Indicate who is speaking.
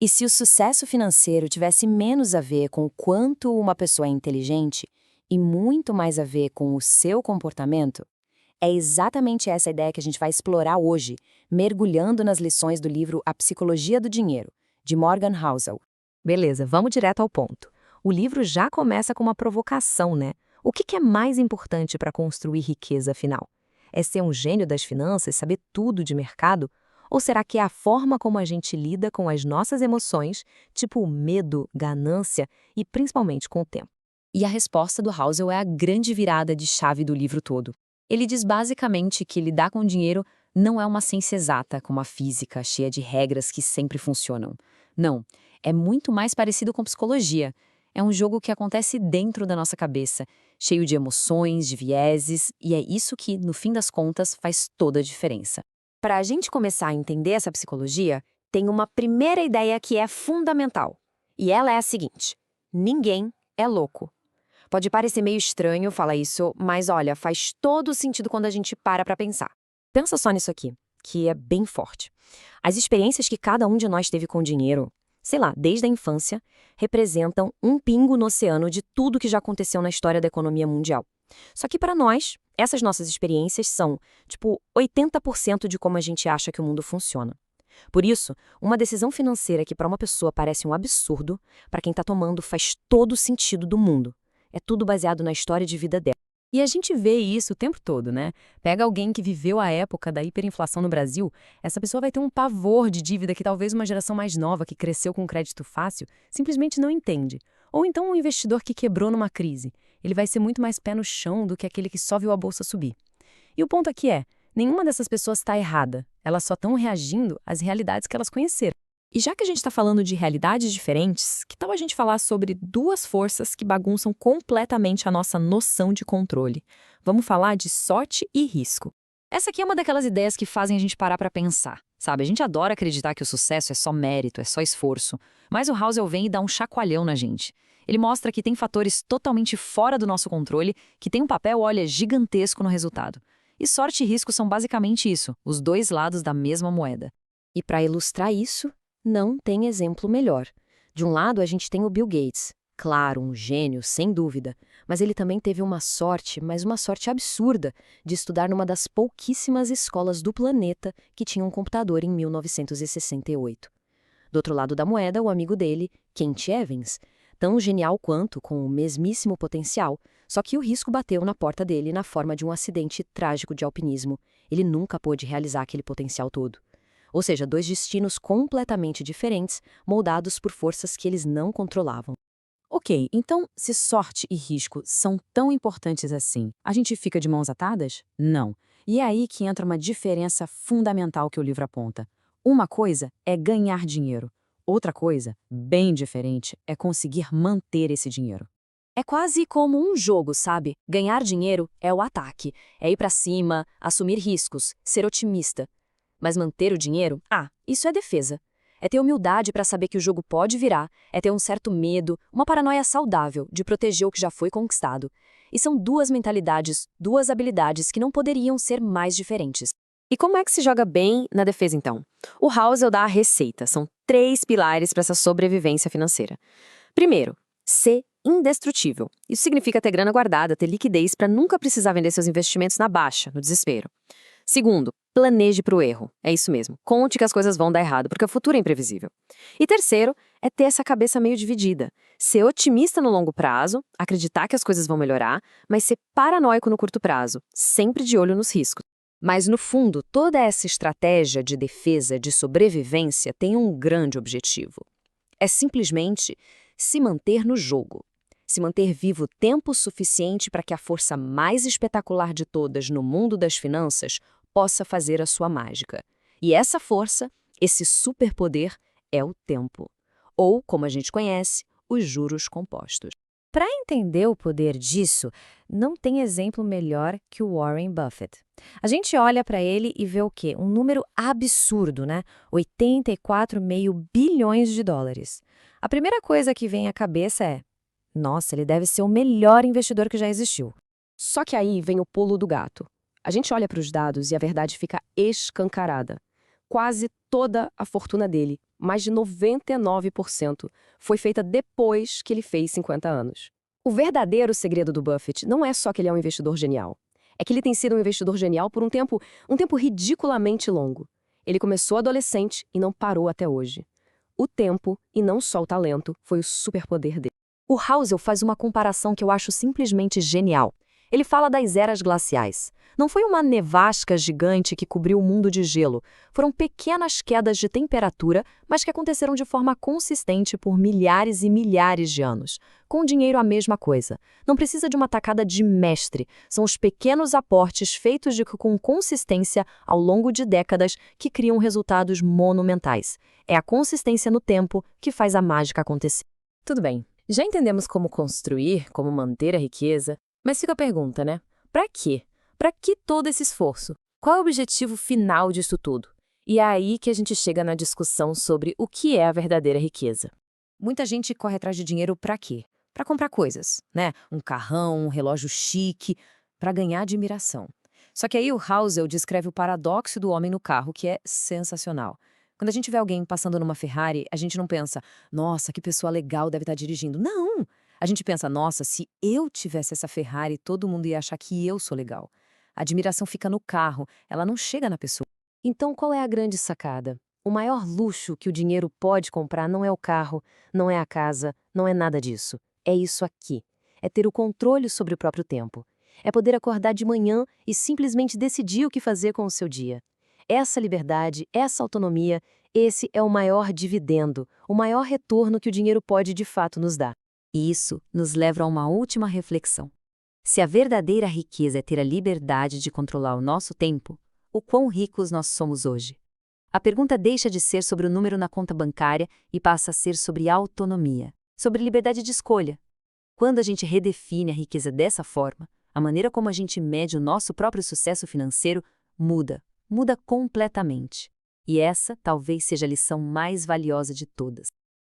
Speaker 1: E se o sucesso financeiro tivesse menos a ver com o quanto uma pessoa é inteligente e muito mais a ver com o seu comportamento? É exatamente essa ideia que a gente vai explorar hoje, mergulhando nas lições do livro A Psicologia do Dinheiro, de Morgan Housel.
Speaker 2: Beleza, vamos direto ao ponto. O livro já começa com uma provocação, né? O que é mais importante para construir riqueza, afinal? É ser um gênio das finanças, saber tudo de mercado? Ou será que é a forma como a gente lida com as nossas emoções, tipo medo, ganância e principalmente com o tempo?
Speaker 1: E a resposta do Housel é a grande virada de chave do livro todo. Ele diz basicamente que lidar com dinheiro não é uma ciência exata, como a física, cheia de regras que sempre funcionam. Não, é muito mais parecido com psicologia. É um jogo que acontece dentro da nossa cabeça, cheio de emoções, de vieses, e é isso que, no fim das contas, faz toda a diferença. Para a gente começar a entender essa psicologia, tem uma primeira ideia que é fundamental. E ela é a seguinte: ninguém é louco. Pode parecer meio estranho falar isso, mas olha, faz todo sentido quando a gente para pensar. Pensa só nisso aqui, que é bem forte. As experiências que cada um de nós teve com dinheiro, sei lá, desde a infância, representam um pingo no oceano de tudo que já aconteceu na história da economia mundial. Só que para nós, essas nossas experiências são, tipo, 80% de como a gente acha que o mundo funciona. Por isso, uma decisão financeira que para uma pessoa parece um absurdo, para quem está tomando faz todo o sentido do mundo. É tudo baseado na história de vida dela. E a gente vê isso o tempo todo, né? Pega alguém que viveu a época da hiperinflação no Brasil, essa pessoa vai ter um pavor de dívida que talvez uma geração mais nova que cresceu com crédito fácil simplesmente não entende. Ou então um investidor que quebrou numa crise. Ele vai ser muito mais pé no chão do que aquele que só viu a bolsa subir. E o ponto aqui é, nenhuma dessas pessoas está errada. Elas só estão reagindo às realidades que elas conheceram. E já que a gente está falando de realidades diferentes, que tal a gente falar sobre duas forças que bagunçam completamente a nossa noção de controle? Vamos falar de sorte e risco. Essa aqui é uma daquelas ideias que fazem a gente parar para pensar, sabe? A gente adora acreditar que o sucesso é só mérito, é só esforço. Mas o Housel vem e dá um chacoalhão na gente. Ele mostra que tem fatores totalmente fora do nosso controle, que tem um papel, olha, gigantesco no resultado. E sorte e risco são basicamente isso, os dois lados da mesma moeda. E para ilustrar isso, não tem exemplo melhor. De um lado, a gente tem o Bill Gates. Claro, um gênio, sem dúvida. Mas ele também teve uma sorte, mas uma sorte absurda, de estudar numa das pouquíssimas escolas do planeta que tinha um computador em 1968. Do outro lado da moeda, o amigo dele, Kent Evans, tão genial quanto, com o mesmíssimo potencial, só que o risco bateu na porta dele na forma de um acidente trágico de alpinismo. Ele nunca pôde realizar aquele potencial todo. Ou seja, dois destinos completamente diferentes, moldados por forças que eles não controlavam. Ok, então, se sorte e risco são tão importantes assim, a gente fica de mãos atadas? Não. E é aí que entra uma diferença fundamental que o livro aponta. Uma coisa é ganhar dinheiro. Outra coisa, bem diferente, é conseguir manter esse dinheiro. É quase como um jogo, sabe? Ganhar dinheiro é o ataque, é ir pra cima, assumir riscos, ser otimista. Mas manter o dinheiro? Ah, isso é defesa. É ter humildade para saber que o jogo pode virar, é ter um certo medo, uma paranoia saudável de proteger o que já foi conquistado. E são duas mentalidades, duas habilidades que não poderiam ser mais diferentes. E como é que se joga bem na defesa, então? O Housel dá a receita. São 3 pilares para essa sobrevivência financeira. Primeiro, ser indestrutível. Isso significa ter grana guardada, ter liquidez para nunca precisar vender seus investimentos na baixa, no desespero. Segundo, planeje para o erro. É isso mesmo. Conte que as coisas vão dar errado, porque o futuro é imprevisível. E terceiro, é ter essa cabeça meio dividida. Ser otimista no longo prazo, acreditar que as coisas vão melhorar, mas ser paranoico no curto prazo, sempre de olho nos riscos. Mas, no fundo, toda essa estratégia de defesa, de sobrevivência, tem um grande objetivo. É simplesmente se manter no jogo. Se manter vivo tempo suficiente para que a força mais espetacular de todas no mundo das finanças possa fazer a sua mágica. E essa força, esse superpoder, é o tempo. Ou, como a gente conhece, os juros compostos. Para entender o poder disso, não tem exemplo melhor que o Warren Buffett. A gente olha para ele e vê o quê? Um número absurdo, né? 84,5 bilhões de dólares. A primeira coisa que vem à cabeça é: nossa, ele deve ser o melhor investidor que já existiu. Só que aí vem o pulo do gato. A gente olha para os dados e a verdade fica escancarada. Quase toda a fortuna dele,
Speaker 3: mais de 99%, foi feita depois que ele fez 50 anos. O verdadeiro segredo do Buffett não é só que ele é um investidor genial. É que ele tem sido um investidor genial por um tempo ridiculamente longo. Ele começou adolescente e não parou até hoje. O tempo, e não só o talento, foi o superpoder dele.
Speaker 2: O Housel faz uma comparação que eu acho simplesmente genial. Ele fala das eras glaciais. Não foi uma nevasca gigante que cobriu o mundo de gelo. Foram pequenas quedas de temperatura, mas que aconteceram de forma consistente por milhares e milhares de anos. Com o dinheiro, a mesma coisa. Não precisa de uma tacada de mestre. São os pequenos aportes feitos com consistência ao longo de décadas que criam resultados monumentais. É a consistência no tempo que faz a mágica acontecer.
Speaker 3: Tudo bem, já entendemos como construir, como manter a riqueza, mas fica a pergunta, né? Para quê? Para que todo esse esforço? Qual é o objetivo final disso tudo? E é aí que a gente chega na discussão sobre o que é a verdadeira riqueza.
Speaker 1: Muita gente corre atrás de dinheiro para quê? Para comprar coisas, né? Um carrão, um relógio chique, para ganhar admiração. Só que aí o Housel descreve o paradoxo do homem no carro, que é sensacional. Quando a gente vê alguém passando numa Ferrari, a gente não pensa, nossa, que pessoa legal deve estar dirigindo. Não! A gente pensa, nossa, se eu tivesse essa Ferrari, todo mundo ia achar que eu sou legal. A admiração fica no carro, ela não chega na pessoa.
Speaker 2: Então, qual é a grande sacada? O maior luxo que o dinheiro pode comprar não é o carro, não é a casa, não é nada disso. É isso aqui. É ter o controle sobre o próprio tempo. É poder acordar de manhã e simplesmente decidir o que fazer com o seu dia. Essa liberdade, essa autonomia, esse é o maior dividendo, o maior retorno que o dinheiro pode de fato nos dar.
Speaker 1: E isso nos leva a uma última reflexão. Se a verdadeira riqueza é ter a liberdade de controlar o nosso tempo, o quão ricos nós somos hoje? A pergunta deixa de ser sobre o número na conta bancária e passa a ser sobre autonomia, sobre liberdade de escolha. Quando a gente redefine a riqueza dessa forma, a maneira como a gente mede o nosso próprio sucesso financeiro muda completamente. E essa talvez seja a lição mais valiosa de todas.